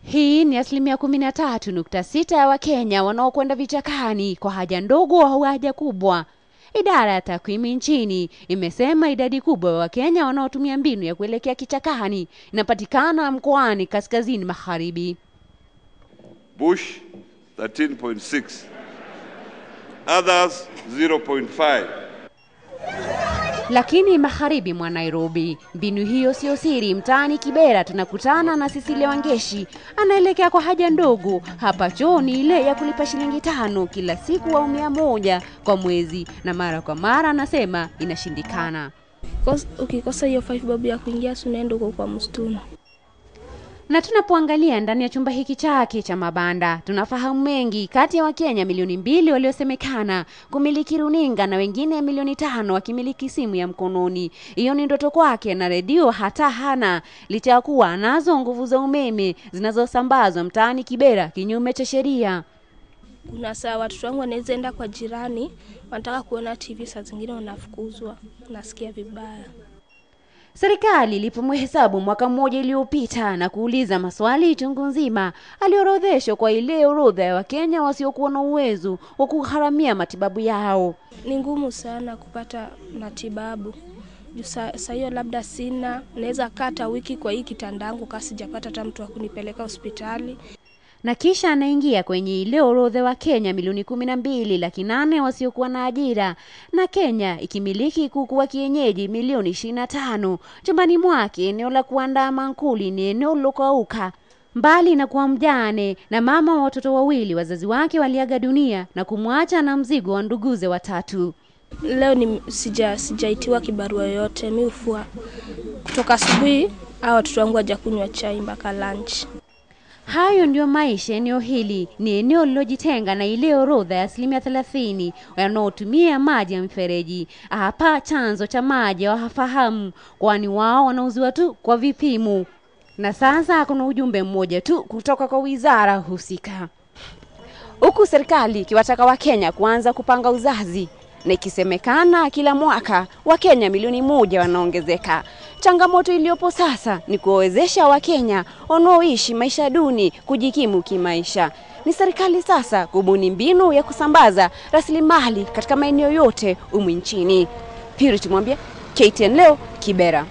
Hii ni 13.6% ya Wakenya wanaokwenda vichakani kwa haja ndogo au haja kubwa. Idara ya takwimu nchini imesema idadi kubwa ya Wakenya wanaotumia mbinu ya kuelekea kichakani inapatikana mkoani kaskazini magharibi. Bush 13.6, others 0.5. Lakini magharibi mwa Nairobi, mbinu hiyo sio siri. Mtaani Kibera tunakutana na Cecilia Wangeshi, anaelekea kwa haja ndogo. Hapa choo ni ile ya kulipa shilingi 5 kila siku au 100 kwa mwezi, na mara kwa mara anasema inashindikana. Ukikosa hiyo 5 bob ya kuingia unaenda kwa msituni. Na tunapoangalia ndani ya chumba hiki chake cha mabanda, tunafahamu mengi. Kati ya Wakenya milioni 2 waliosemekana kumiliki runinga na wengine milioni 5 wakimiliki simu ya mkononi. Hiyo ni ndoto kwake, na redio hata hana, licha ya kuwa anazo nguvu za umeme zinazosambazwa mtaani Kibera kinyume cha sheria. Kuna saa watoto wangu wanaweza enda kwa jirani, wanataka kuona TV, saa zingine wanafukuzwa. Nasikia vibaya. Serikali ilipomhesabu mwaka mmoja iliyopita na kuuliza maswali chungu nzima, aliorodheshwa kwa ile orodha ya Wakenya wasiokuwa na uwezo wa kugharamia matibabu yao. Ni ngumu sana kupata matibabu. Sasa hiyo labda sina, naweza kata wiki kwa hii kitandangu kasi sijapata hata mtu wa kunipeleka hospitali. Na kisha anaingia kwenye ile orodha wa Kenya milioni 12.8 wasiokuwa na ajira, na Kenya ikimiliki kuku wa kienyeji milioni 25. Chumbani mwake eneo la kuandaa mankuli ni eneo lilokauka. Mbali na kuwa mjane na mama wa watoto wawili, wazazi wake waliaga dunia na kumwacha na mzigo wa nduguze 3. Leo ni sijaitiwa kibarua yoyote. Mimi hufua kutoka asubuhi au watoto wangu hawajakunywa chai mpaka lunch. Hayo ndio maisha eneo hili. Ni eneo lilojitenga na ile orodha ya 30% wanaotumia maji ya mfereji. Hapa chanzo cha maji hawafahamu, kwani wao wanauziwa tu kwa vipimo. Na sasa kuna ujumbe mmoja tu kutoka kwa wizara husika, huku serikali ikiwataka Wakenya kuanza kupanga uzazi, na ikisemekana kila mwaka Wakenya milioni 1 wanaongezeka. Changamoto iliyopo sasa ni kuwawezesha Wakenya wanaoishi maisha duni kujikimu kimaisha. Ni serikali sasa kubuni mbinu ya kusambaza rasilimali katika maeneo yote humu nchini. Purity Mwambia, KTN leo, Kibera.